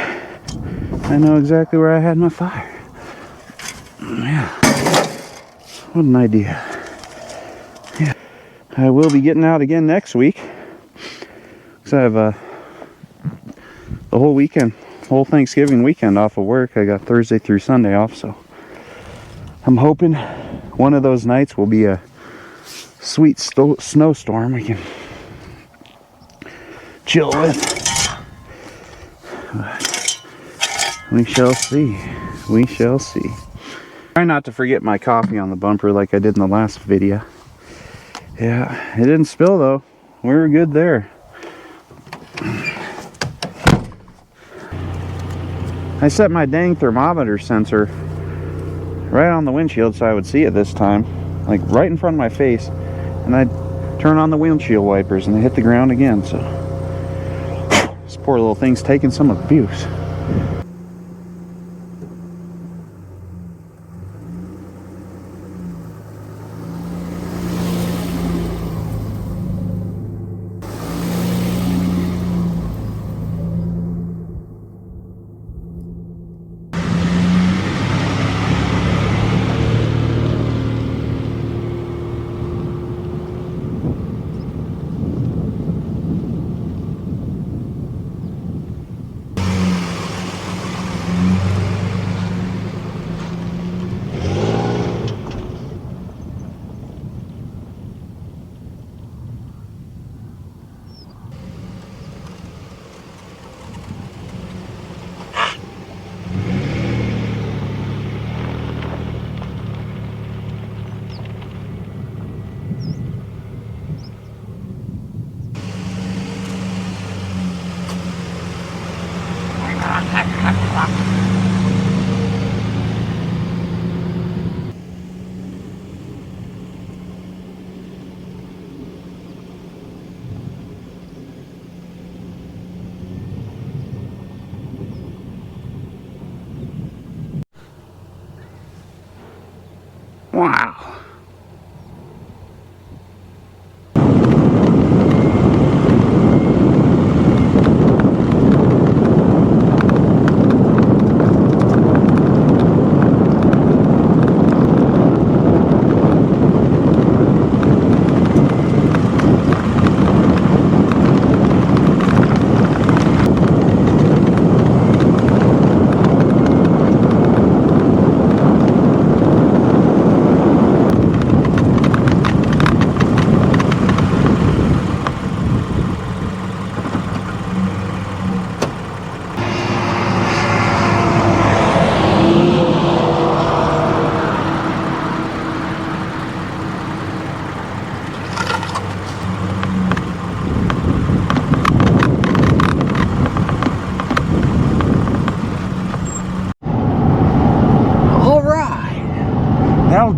I know exactly where I had my fire. Yeah. What an idea. Yeah. I will be getting out again next week. Because I have the whole weekend. Whole Thanksgiving weekend off of work. I got Thursday through Sunday off, so I'm hoping one of those nights will be a sweet snowstorm we can chill with. But we shall see. We shall see. Try not to forget my coffee on the bumper like I did in the last video. Yeah, it didn't spill though. We were good there. I set my dang thermometer sensor right on the windshield so I would see it this time, like right in front of my face, and I'd turn on the windshield wipers and they hit the ground again. So this poor little thing's taking some abuse.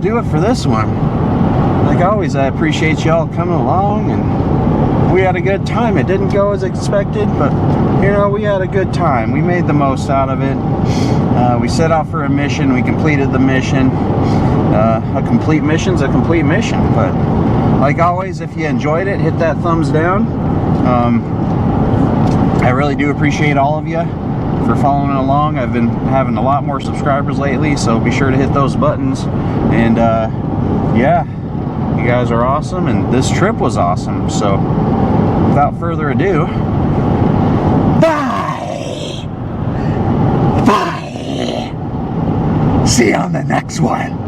do it for this one. Like always, I appreciate y'all coming along, and we had a good time. It didn't go as expected, but you know, we had a good time. We made the most out of it. We set out for a mission. We completed the mission. A complete mission's a complete mission. But like always, if you enjoyed it, hit that thumbs down. I really do appreciate all of you for following along. I've been having a lot more subscribers lately, so be sure to hit those buttons. And yeah, you guys are awesome, and this trip was awesome. So without further ado, bye! Bye! See you on the next one.